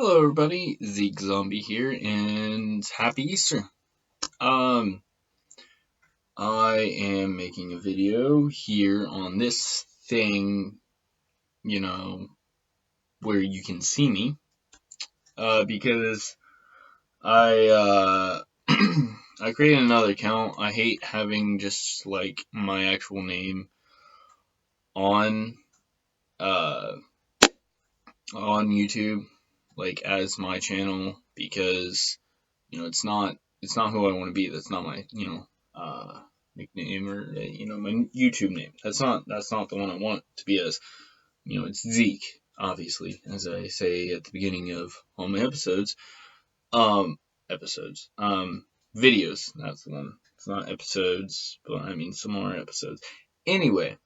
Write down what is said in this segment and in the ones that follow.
Hello everybody, Zeak Zombie here, and happy Easter. Um, I am making a video here on this thing, you know, where you can see me, because I I created another account. I hate having just like my actual name on uh on YouTube, like as my channel, because it's not who I want to be. That's not my nickname or my YouTube name. That's not the one I want to be as. It's Zeke, obviously, as I say at the beginning of all my episodes. Um, episodes. Videos. That's the one. It's not episodes, but I mean some more episodes. Anyway,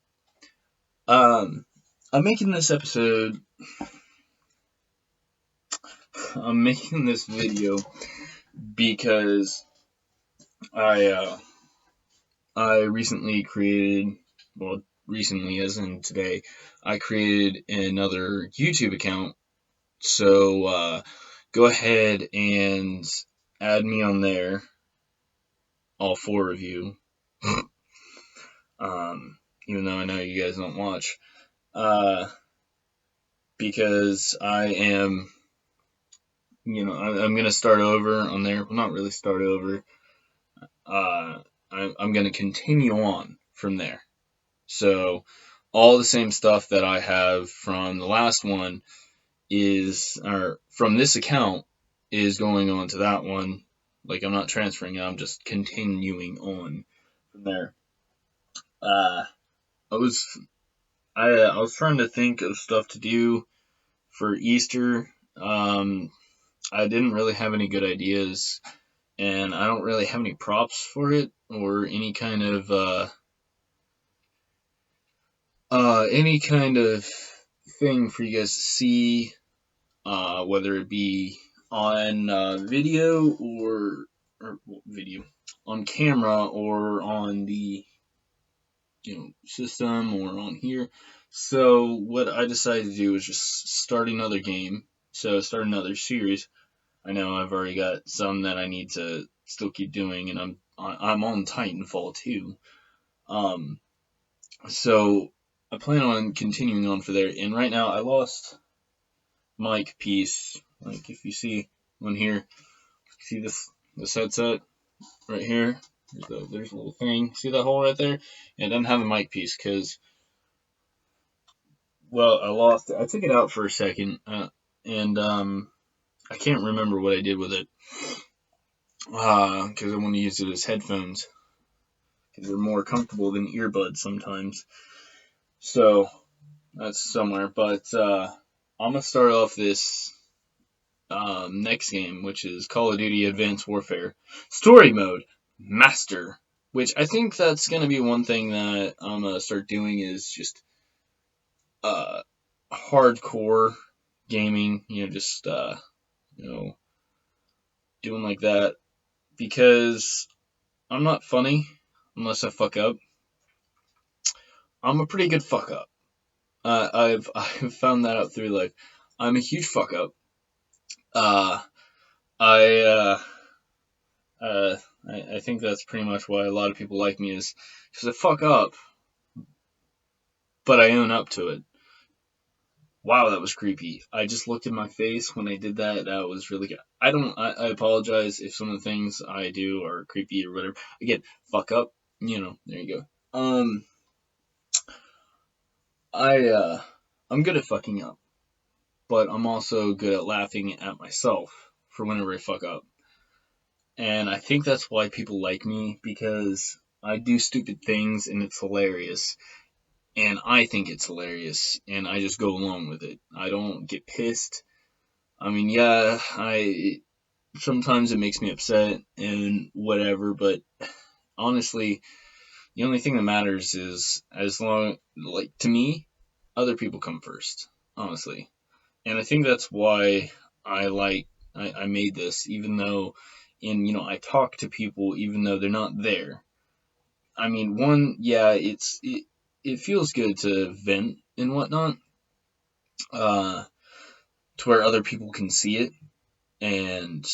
um, I'm making this episode. I'm making this video because I I recently created, well, recently as in today, I created another YouTube account. So go ahead and add me on there, all four of you. Even though I know you guys don't watch, uh, because I'm gonna start over on there. Well, not really start over. Uh, I'm gonna continue on from there. So all the same stuff that I have from the last one or from this account is going on to that one. Like I'm not transferring it, I'm just continuing on from there. Uh, I was I was trying to think of stuff to do for Easter. I didn't really have any good ideas, and I don't really have any props for it or any kind of thing for you guys to see, whether it be on video or video on camera or on the system or on here. So what I decided to do was just start another game. So start another series. I know I've already got some that I need to still keep doing, and I'm on Titanfall too. Um, so I plan on continuing on for there. And right now I lost mic piece. Like if you see one here, see this headset right here. There's a little thing. See that hole right there? Yeah, it doesn't have a mic piece because, well, I lost it. I took it out for a second, and I can't remember what I did with it because I want to use it as headphones because they're more comfortable than earbuds sometimes. So that's somewhere, but I'm gonna start off this next game, which is Call of Duty Advanced Warfare Story Mode Master. Which I think that's gonna be one thing that I'm gonna start doing is just uh, hardcore gaming. Just doing like that because I'm not funny unless I fuck up. I'm a pretty good fuck up. I've found that out through life. I'm a huge fuck up. Uh, I uh, uh, I think that's pretty much why a lot of people like me is because I fuck up, but I own up to it. Wow, that was creepy. I just looked in my face when I did that. That was really good. I apologize if some of the things I do are creepy or whatever. Again, fuck up. There you go. I'm good at fucking up, but I'm also good at laughing at myself for whenever I fuck up. And I think that's why people like me, because I do stupid things and it's hilarious. And I think it's hilarious, and I just go along with it. I don't get pissed. I mean, yeah, sometimes it makes me upset and whatever, but honestly, the only thing that matters is as long, like, to me, other people come first, honestly. And I think that's why I made this, even though, and, I talk to people even though they're not there. I mean, yeah, it feels good to vent and whatnot. Uh, to where other people can see it and,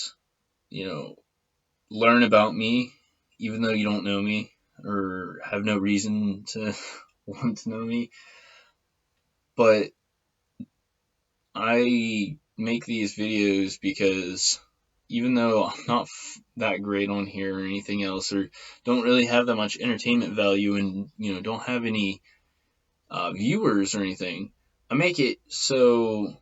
you know, learn about me, even though you don't know me or have no reason to want to know me. But I make these videos because even though I'm not that great on here or anything else, or don't really have that much entertainment value, and don't have any viewers or anything, I make it so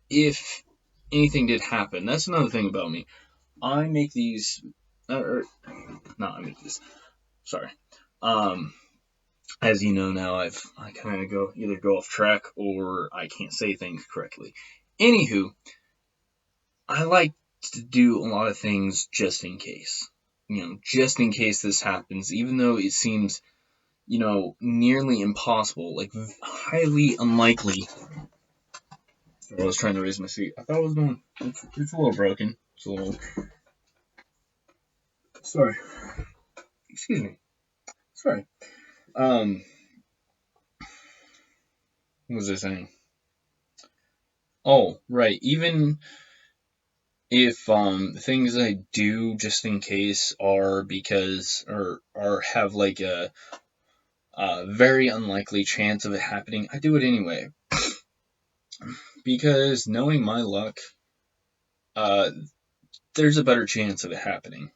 if anything did happen, that's another thing about me. I make these, or not. I make this. Sorry. Um, as you know now, I kind of either go off track or I can't say things correctly. Anywho, I like to do a lot of things just in case. Just in case this happens, even though it seems, nearly impossible, like highly unlikely. I was trying to raise my seat. I thought I was doing. It's a little broken. It's a little. Sorry. Excuse me. Sorry. Um. What was I saying? Oh, right. Even if things I do just in case are because or have like a very unlikely chance of it happening, I do it anyway. Because knowing my luck, uh, there's a better chance of it happening.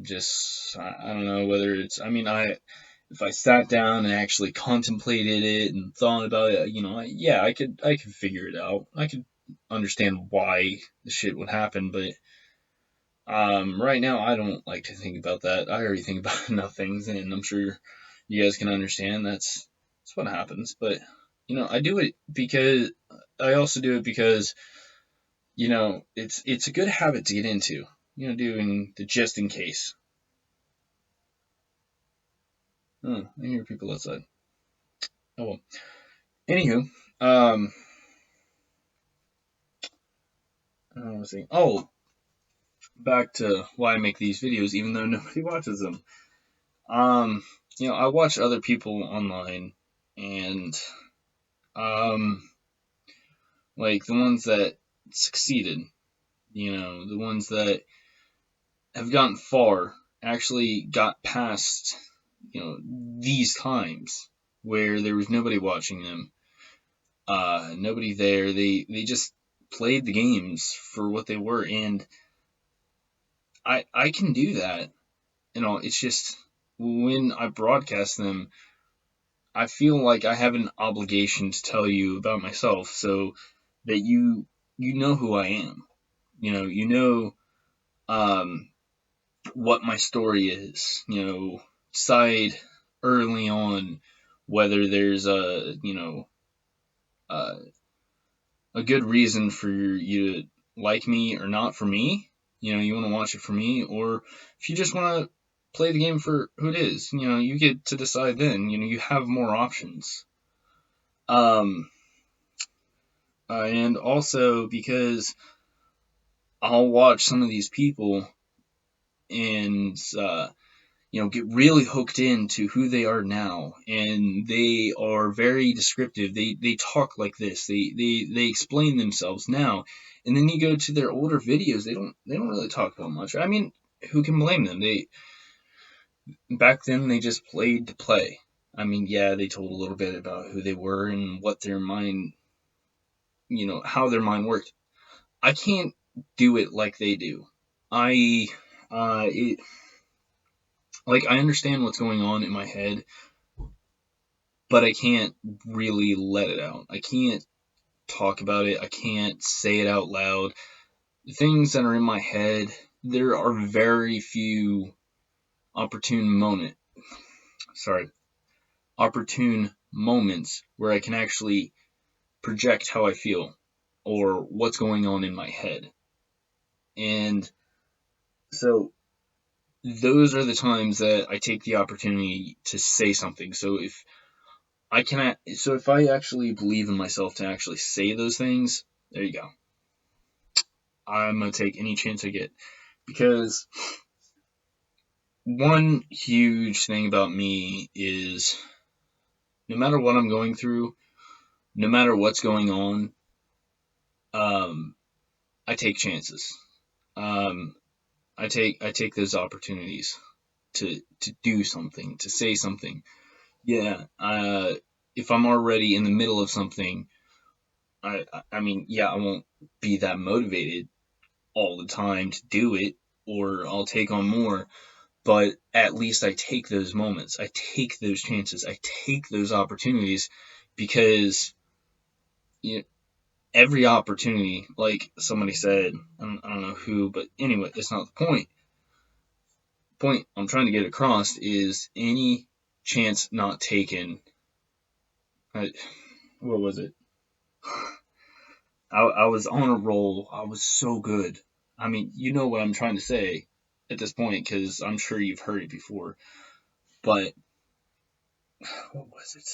Just I don't know whether it's. I mean, if I sat down and actually contemplated it and thought about it, yeah, I could figure it out. I could understand why the shit would happen, but right now I don't like to think about that. I already think about enough things, and I'm sure you guys can understand that's what happens. But I do it because I also do it because it's a good habit to get into. Doing the just in case. Oh, I hear people outside. Oh well. Anywho, I was saying. Oh, back to why I make these videos, even though nobody watches them. Um, I watch other people online, and um, like the ones that succeeded, the ones that have gotten far, actually got past, these times where there was nobody watching them, nobody there. They just played the games for what they were, and I can do that. It's just when I broadcast them, I feel like I have an obligation to tell you about myself, so that you know who I am. You know what my story is. Decide early on whether there's uh, a good reason for you to like me or not for me. You want to watch it for me, or if you just want to play the game for who it is, you get to decide then. You have more options. Um, and also because I'll watch some of these people and get really hooked into who they are now, and they are very descriptive. They talk like this. They explain themselves now, and then you go to their older videos. They don't really talk about much. I mean, who can blame them? They back then they just played to play. I mean, yeah, they told a little bit about who they were and what their mind, how their mind worked. I can't do it like they do. I it, like I understand what's going on in my head, but I can't really let it out. I can't talk about it. I can't say it out loud. The things that are in my head, there are very few opportune moment. Sorry, opportune moments where I can actually project how I feel or what's going on in my head. And so those are the times that I take the opportunity to say something. So if I actually believe in myself to actually say those things, there you go. I'm gonna take any chance I get, because one huge thing about me is no matter what I'm going through, no matter what's going on, um, I take chances. Um, I take those opportunities to do something, to say something. Yeah. If I'm already in the middle of something, I mean, yeah, I won't be that motivated all the time to do it, or I'll take on more. But at least I take those moments. I take those chances. I take those opportunities because, you know, every opportunity, like somebody said, I don't know who, but anyway, it's not the point. Point I'm trying to get across is any chance not taken. What was it? I was on a roll. I was so good. I mean, you know what I'm trying to say at this point because I'm sure you've heard it before. But what was it?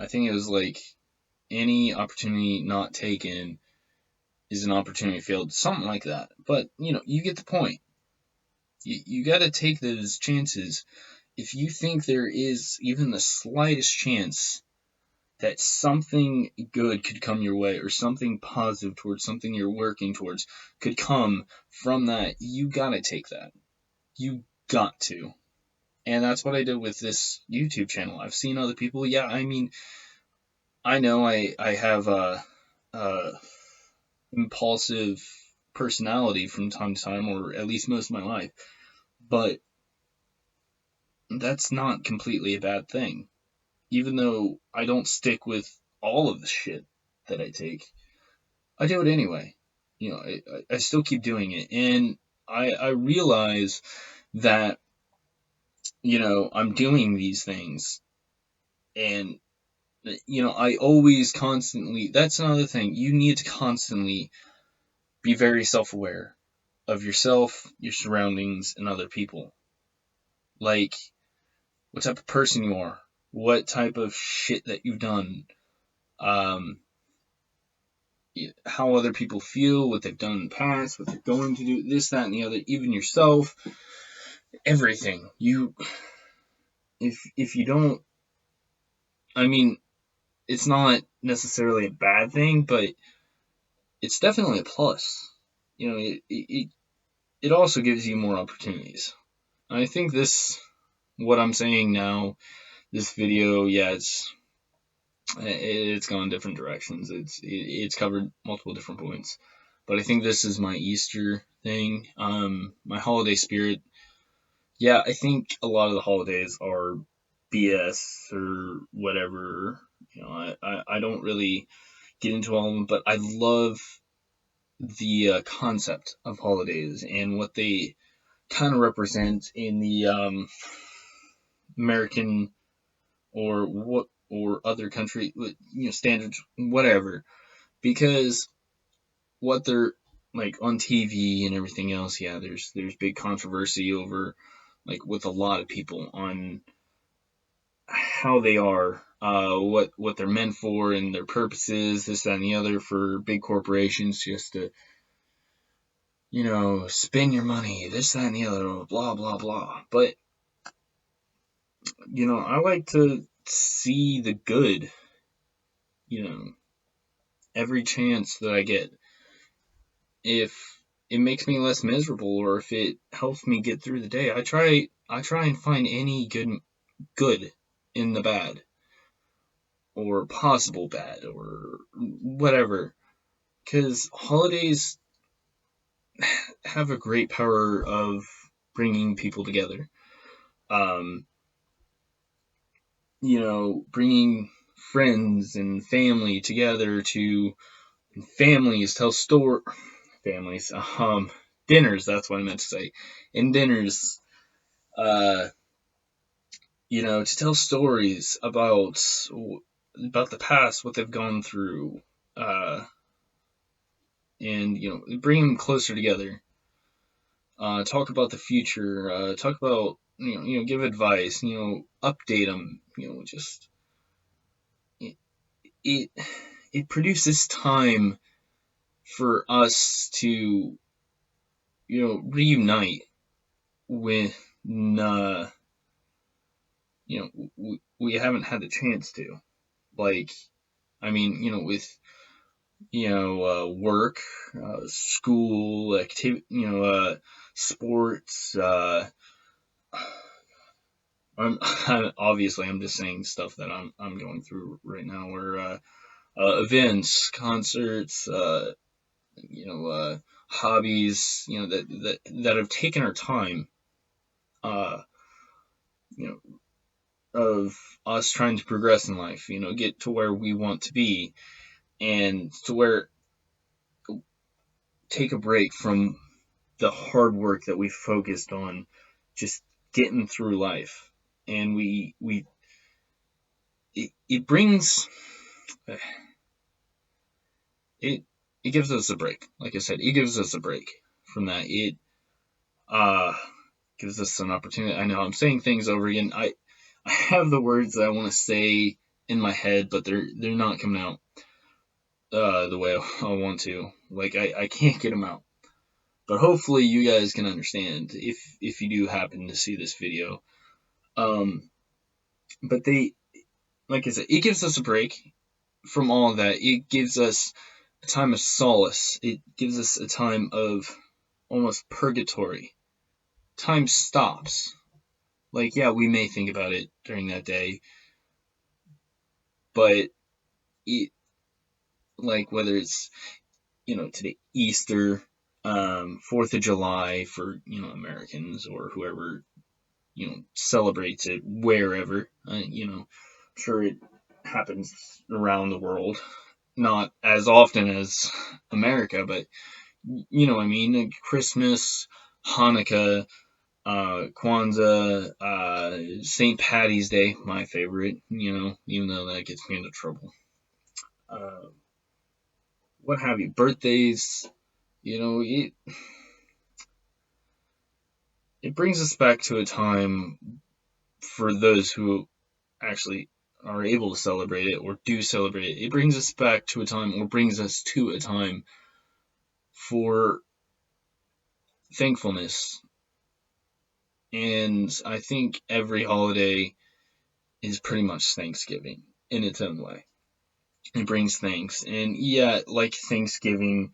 I think it was like any opportunity not taken is an opportunity failed, something like that. But you get the point. You got to take those chances. If you think there is even the slightest chance that something good could come your way or something positive towards something you're working towards could come from that, you gotta take that. You got to. And that's what I did with this YouTube channel. I've seen other people. Yeah, I mean, I know I have a impulsive personality from time to time, or at least most of my life, but that's not completely a bad thing. Even though I don't stick with all of the shit that I take, I do it anyway. I still keep doing it. And I realize that, I'm doing these things. And, I always constantly, that's another thing. You need to constantly be very self aware of yourself, your surroundings, and other people. Like, what type of person you are, what type of shit that you've done, um, how other people feel, what they've done in the past, what they're going to do, this, that, and the other, even yourself, everything. If you don't, I mean, it's not necessarily a bad thing, but it's definitely a plus. It also gives you more opportunities. I think what I'm saying now, this video, yeah, it's gone different directions. It's covered multiple different points, but I think this is my Easter thing. My holiday spirit. Yeah, I think a lot of the holidays are BS or whatever. I don't really get into all of them, but I love the concept of holidays and what they kind of represent in the American or other country, standards, whatever. Because what they're like on TV and everything else, yeah, there's big controversy over, like, with a lot of people on how they are, what they're meant for and their purposes, this, that, and the other, for big corporations just to, spend your money, this, that, and the other, blah, blah, blah. But, I like to see the good, you know, every chance that I get. If it makes me less miserable or if it helps me get through the day, I try and find any good in the bad or possible bad or whatever. Because holidays have a great power of bringing people together. Um, bringing friends and family together to families tell families, dinners, that's what I meant to say. In dinners, uh, to tell stories about the past, what they've gone through, and bring them closer together. Talk about the future. Talk about give advice. Update them. Just it, it it produces time for us to reunite with nah, we haven't had the chance to. Like, I mean, with work, school, activity, sports. Obviously I'm just saying stuff that I'm going through right now, where events, concerts, hobbies, that have taken our time, uh, you know, of us trying to progress in life, get to where we want to be, and to where take a break from the hard work that we focused on just getting through life. And it brings it it gives us a break. Like I said, it gives us a break from that. It uh gives us an opportunity. I know I'm saying things over again. I have the words that I want to say in my head, but they're not coming out the way I want to. Like, I can't get them out. But hopefully you guys can understand if you do happen to see this video. But like I said, it gives us a break from all of that. It gives us a time of solace. It gives us a time of almost purgatory. Time stops. Like, yeah, we may think about it during that day, but it, like, whether it's, today, Easter, 4th of July for, Americans, or whoever, celebrates it wherever, I'm sure it happens around the world. Not as often as America, but what I mean. Like Christmas, Hanukkah, Kwanzaa, St. Patty's Day, my favorite, even though that gets me into trouble. Uh, what have you, birthdays, it brings us back to a time for those who actually are able to celebrate it or do celebrate it. It brings us back to a time, or brings us to a time for thankfulness. And I think every holiday is pretty much Thanksgiving in its own way. It brings thanks. And yeah, like Thanksgiving,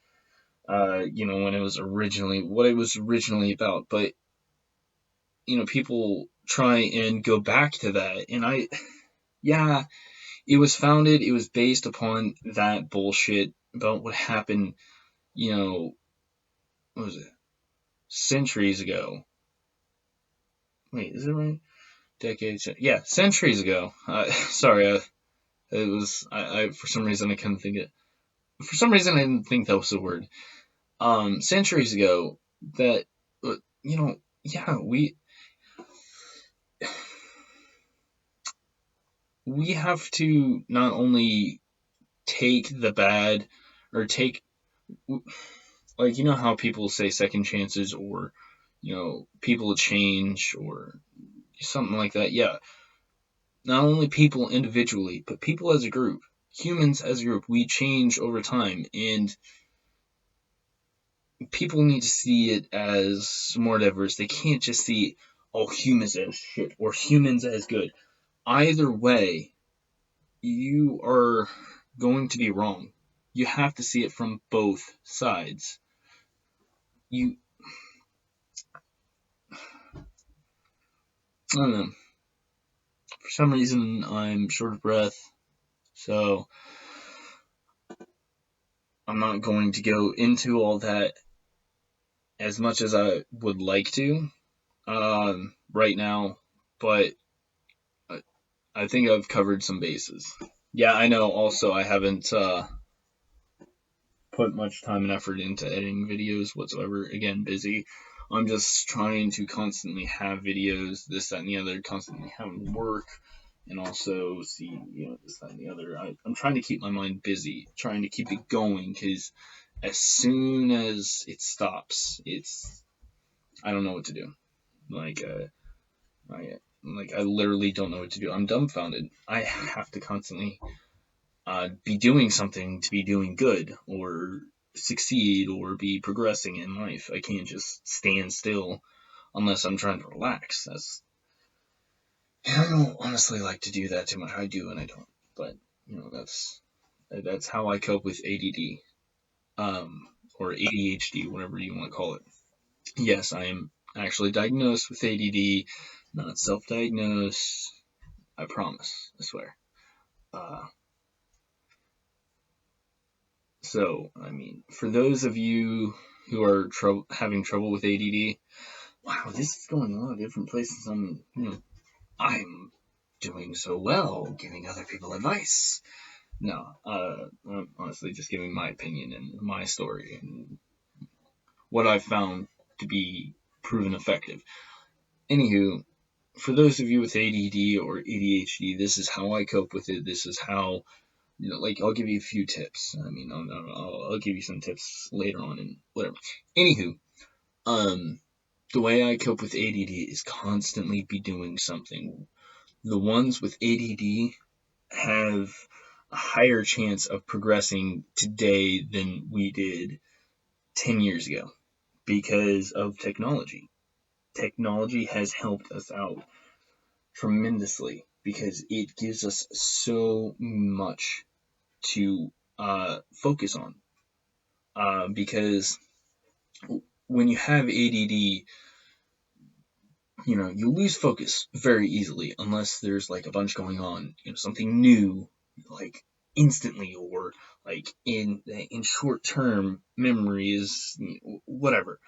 when it was originally, what it was originally about. But, people try and go back to that. And yeah, it was based upon that bullshit about what happened, what was it, centuries ago. Wait, is it right? Decades? Yeah, centuries ago. Sorry, it was, for some reason I couldn't think it. For some reason I didn't think that was the word. Centuries ago, that, yeah, we have to not only take the bad, or take, like, how people say second chances, or, people change, or something like that. Yeah, not only people individually, but people as a group, humans as a group, we change over time, and people need to see it as more diverse. They can't just see all humans as shit or humans as good. Either way, you are going to be wrong. You have to see it from both sides. I don't know. For some reason, I'm short of breath, so I'm not going to go into all that as much as I would like to, right now, but I think I've covered some bases. Yeah, I know. Also, I haven't put much time and effort into editing videos whatsoever. Again, busy. I'm just trying to constantly have videos, this, that, and the other, constantly having work, and also see, this, that, and the other. I'm trying to keep my mind busy, trying to keep it going, because as soon as it stops, I don't know what to do. Like, I literally don't know what to do. I'm dumbfounded. I have to constantly be doing something to be doing good, or succeed, or be progressing in life. I can't just stand still. unless I'm trying to relax. I don't honestly like to do that too much. I do and I don't, but that's how I cope with ADD, or ADHD, whatever you want to call it. Yes, I am actually diagnosed with ADD, not self-diagnosed. I promise. I swear. Uh, so, I mean, for those of you who are having trouble with ADD, wow, this is going a lot of different places. I'm doing so well, giving other people advice. No, I'm honestly just giving my opinion and my story and what I've found to be proven effective. Anywho, for those of you with ADD or ADHD, this is how I cope with it. This is how, like, I'll give you a few tips. I mean, I'll give you some tips later on and whatever. Anywho, the way I cope with ADD is constantly be doing something. The ones with ADD have a higher chance of progressing today than we did 10 years ago because of technology. Technology has helped us out tremendously because it gives us so much to focus on. Because when you have ADD, you lose focus very easily unless there's like a bunch going on, something new, like instantly, or like in short term memories, whatever.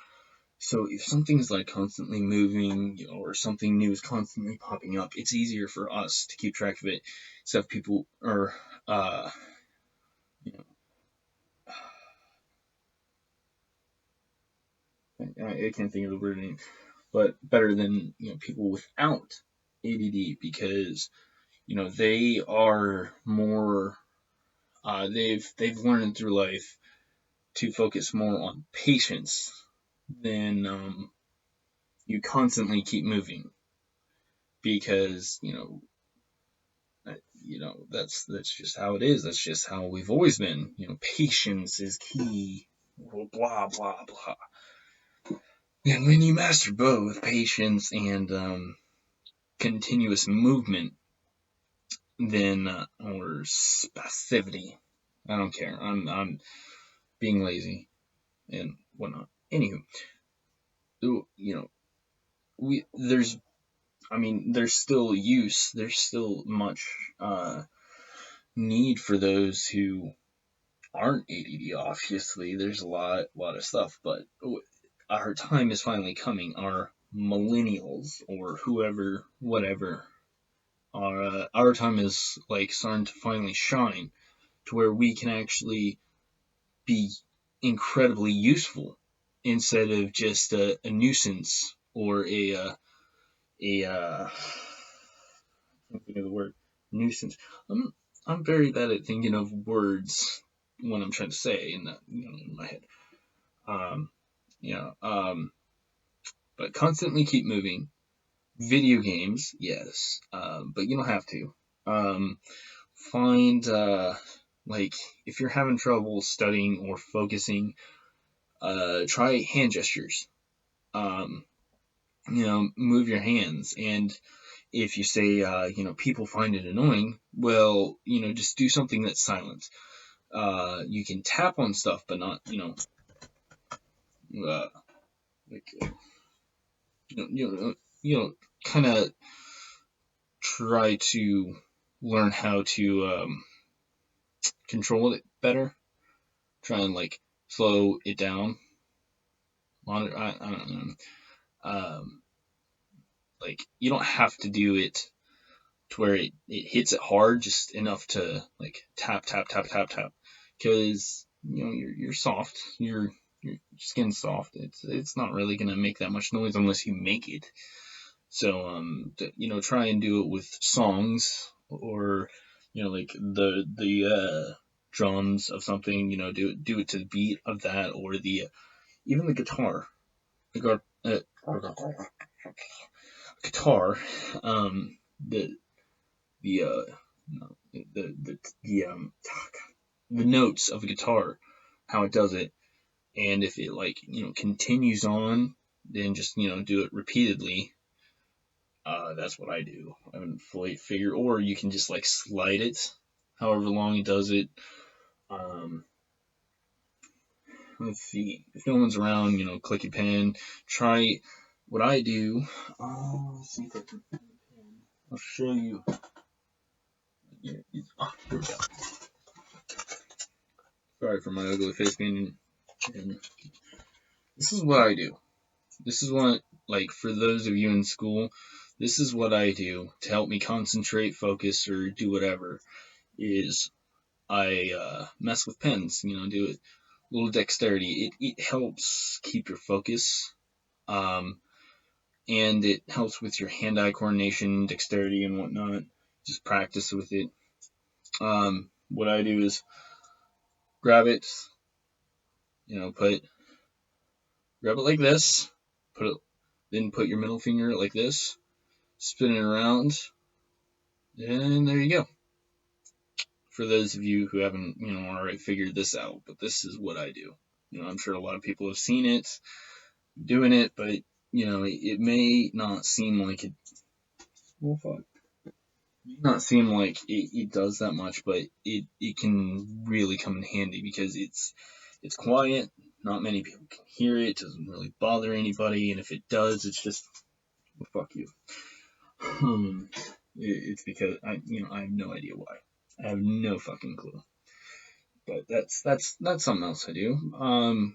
So if something's like constantly moving, or something new is constantly popping up, it's easier for us to keep track of it. So if people are, you know, I can't think of the word name, but better than people without ADD, because they are more, they've learned through life to focus more on patience than you constantly keep moving, because that's just how it is. That's just how we've always been. Patience is key. Blah blah blah. And when you master both patience and continuous movement, then or passivity, I don't care. I'm being lazy and whatnot. Anywho, we there's there's still use. There's still much need for those who aren't ADD. Obviously, there's a lot of stuff, but our time is finally coming. Our millennials or whoever, whatever, our time is like starting to finally shine to where we can actually be incredibly useful instead of just a nuisance or a I can't think of the word, nuisance. I'm very bad at thinking of words when I'm trying to say in my head. Um, but constantly keep moving. Video games, yes, but you don't have to. Um, find like if you're having trouble studying or focusing, try hand gestures. Um, move your hands, and if you say people find it annoying, well, just do something that's silent. You can tap on stuff, but not like kind of try to learn how to control it better. Try and like slow it down. Monitor. I don't know. Um, like you don't have to do it to where it hits it hard, just enough to like tap tap tap tap tap, because you're soft, your skin's soft. It's not really gonna make that much noise unless you make it. So try and do it with songs, or like the drums of something. Do it to the beat of that, or the even the guitar. The guitar. The the no, the notes of a guitar, how it does it, and if it like continues on then just, do it repeatedly. That's what I do. I haven't fully figured, or you can just like slide it, however long it does it. Um, let's see. If no one's around, click your pen. Try what I do. Let's see if I can. I'll show you. Here we go. Sorry for my ugly face being. And this is what I do. This is what, like, for those of you in school, this is what I do to help me concentrate, focus, or do whatever. Is I mess with pens, do it a little dexterity. It helps keep your focus, and it helps with your hand-eye coordination, dexterity, and whatnot. Just practice with it. What I do is grab it, grab it like this, then put your middle finger like this, spin it around, and there you go. For those of you who haven't, already figured this out, but this is what I do. I'm sure a lot of people have seen it, doing it, but, it may not seem like it, well, fuck. It may not seem like it does that much, but it can really come in handy because it's quiet, not many people can hear it, doesn't really bother anybody, and if it does, it's just, well, fuck you. It's because I have no idea why. I have no fucking clue. But that's something else I do.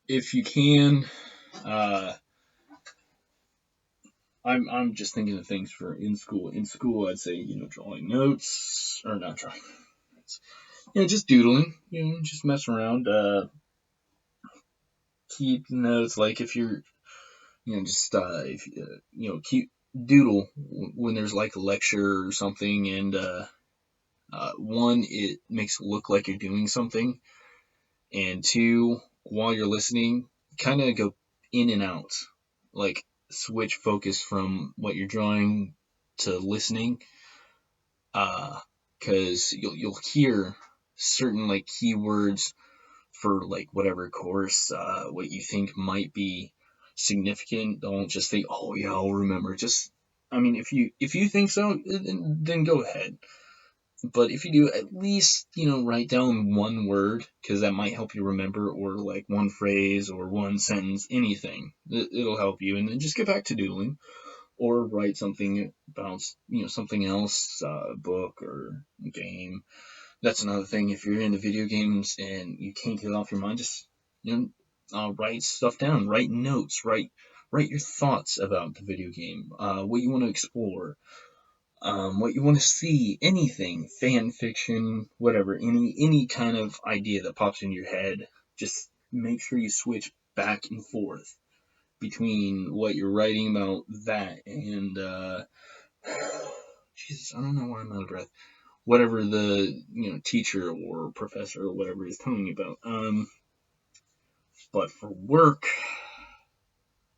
If you can, I'm just thinking of things for in school. In school, I'd say drawing notes or not drawing notes. Just doodling. Just mess around. Keep notes. Like if you're just if keep doodle when there's like a lecture or something, and one, it makes it look like you're doing something, and two, while you're listening, kind of go in and out, like switch focus from what you're drawing to listening, because you'll hear certain like keywords for like whatever course, what you think might be significant. Don't just think, oh yeah, I'll remember. Just, I mean, if you think so, then go ahead. But if you do, at least, write down one word, because that might help you remember, or like one phrase or one sentence, anything. It'll help you. And then just get back to doodling, or write something about, something else, a book or a game. That's another thing. If you're into video games and you can't get it off your mind, just, write stuff down, write notes, write your thoughts about the video game, what you want to explore, what you want to see, anything, fan fiction, whatever, any kind of idea that pops into your head. Just make sure you switch back and forth between what you're writing about that and Jesus, I don't know why I'm out of breath. Whatever the teacher or professor or whatever is telling you about. But for work,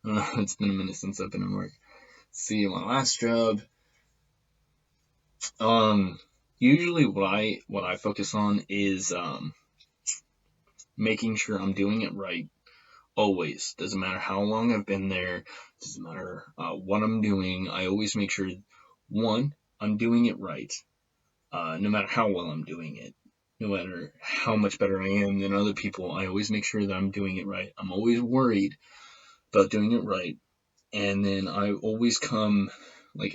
I don't know, it's been a minute since I've been in work. See, my last job. Usually what I focus on is making sure I'm doing it right. Always. Doesn't matter how long I've been there. Doesn't matter what I'm doing. I always make sure, one, I'm doing it right. No matter how well I'm doing it. No matter how much better I am than other people, I always make sure that I'm doing it right. I'm always worried about doing it right. And then I always I'm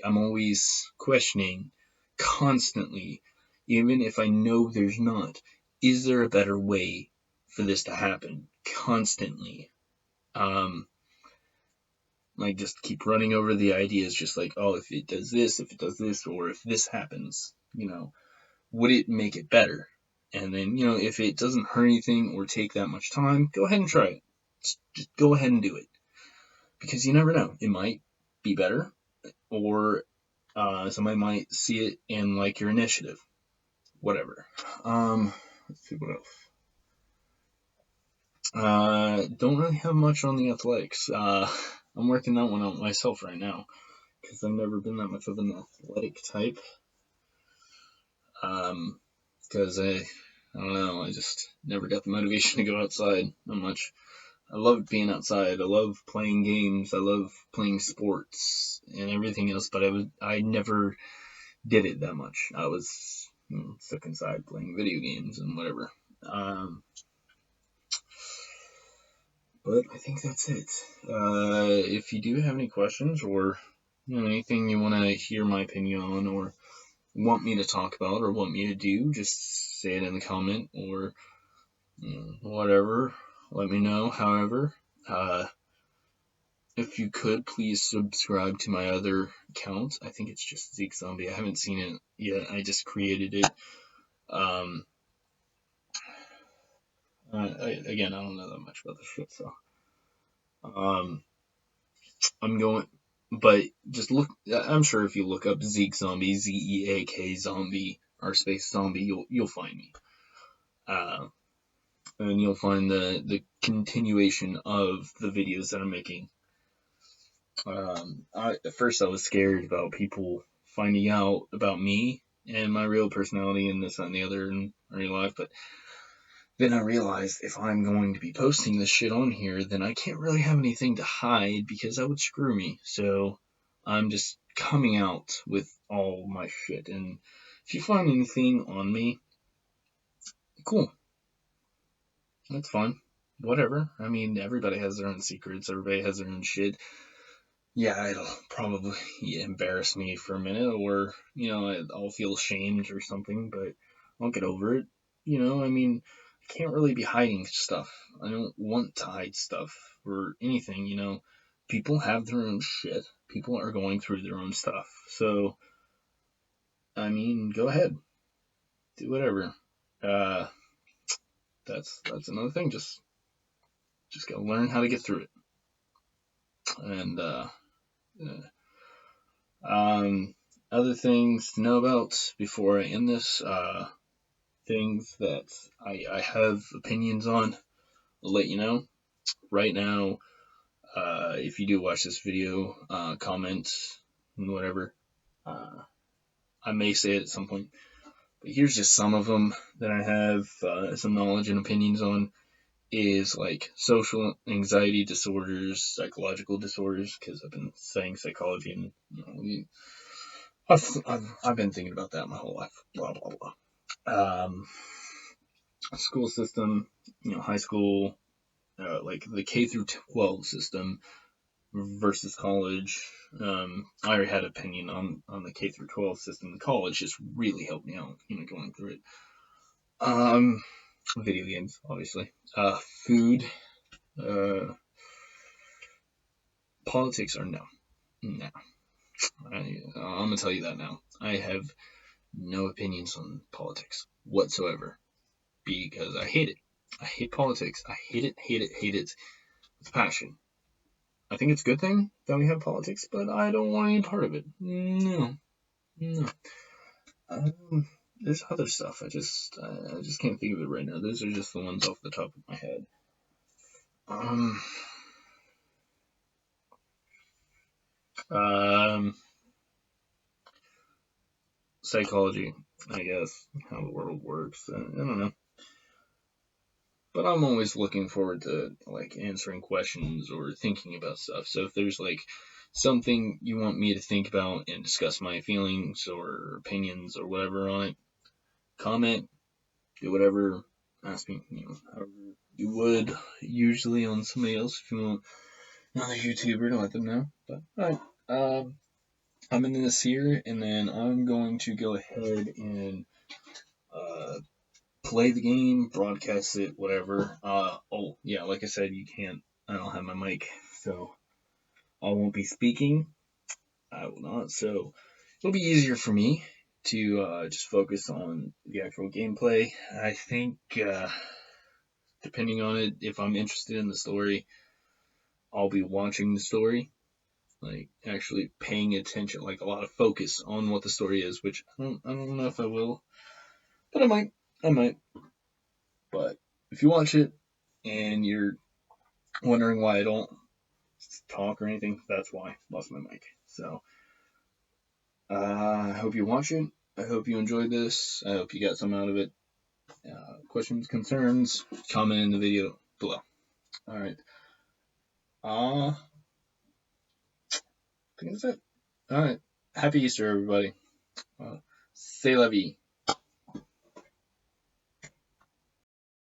always questioning constantly, even if I know there's not. Is there a better way for this to happen? Constantly. Like just keep running over the ideas, just like, oh, if it does this, or if this happens, would it make it better? And then, if it doesn't hurt anything or take that much time, go ahead and try it. Just go ahead and do it. Because you never know. It might be better, or somebody might see it and like your initiative. Whatever. Let's see what else. Don't really have much on the athletics. I'm working that one out myself right now, because I've never been that much of an athletic type. Because I don't know, I just never got the motivation to go outside that much. I love being outside. I love playing games. I love playing sports and everything else. But I never did it that much. I was stuck inside playing video games and whatever. But I think that's it. If you do have any questions or anything you want to hear my opinion on or want me to talk about or want me to do, just say it in the comment or whatever. Let me know. However, if you could, please subscribe to my other account. I think it's just Zeak Zombie. I haven't seen it yet. I just created it. Again, I don't know that much about this shit, so I'm going. But just look. I'm sure if you look up Zeak Zombie, ZEAK Zombie or space Zombie, you'll find me. And you'll find the continuation of the videos that I'm making. At first I was scared about people finding out about me and my real personality and this, that, and the other in real life, but then I realized if I'm going to be posting this shit on here, then I can't really have anything to hide because that would screw me. So I'm just coming out with all my shit, and if you find anything on me, cool. That's fine. Whatever. I mean, everybody has their own secrets. Everybody has their own shit. Yeah, it'll probably embarrass me for a minute, or I'll feel ashamed or something, but I'll get over it. I mean, I can't really be hiding stuff. I don't want to hide stuff or anything. People have their own shit. People are going through their own stuff. So, I mean, go ahead, do whatever. That's another thing. Just gotta learn how to get through it. And other things to know about before I end this, things that I have opinions on, I'll let you know. Right now, if you do watch this video, comment and whatever. I may say it at some point, but here's just some of them that I have some knowledge and opinions on. Is like social anxiety disorders, psychological disorders, because I've been studying psychology and I've been thinking about that my whole life. Blah blah blah. School system, high school, like the K through 12 system versus college. I already had an opinion on the K through 12 system. The college just really helped me out, going through it. Video games, obviously. Food. Politics are no. No. I'm gonna tell you that now. I have no opinions on politics whatsoever because I hate it. I hate politics. I hate it, hate it, hate it with passion. I think it's a good thing that we have politics, but I don't want any part of it. No. There's other stuff. I just can't think of it right now. Those are just the ones off the top of my head. Psychology, I guess, how the world works. I don't know. But I'm always looking forward to like answering questions or thinking about stuff. So if there's like something you want me to think about and discuss my feelings or opinions or whatever on it, comment, do whatever, ask me, however you would usually on somebody else if you want another YouTuber to let them know. But alright, I'm in this here, and then I'm going to go ahead and play the game, broadcast it, whatever. Oh yeah, like I said, I don't have my mic, so I won't be speaking. I will not. So it'll be easier for me to just focus on the actual gameplay. I think, depending on it, if I'm interested in the story, I'll be watching the story, like actually paying attention, like a lot of focus on what the story is, which I don't know if I will, but I might. But if you watch it and you're wondering why I don't talk or anything, that's why I lost my mic. So I hope you watch it. I hope you enjoyed this. I hope you got some out of it. Questions, concerns, comment in the video below. All right. I think that's it. All right. Happy Easter, everybody. C'est la vie.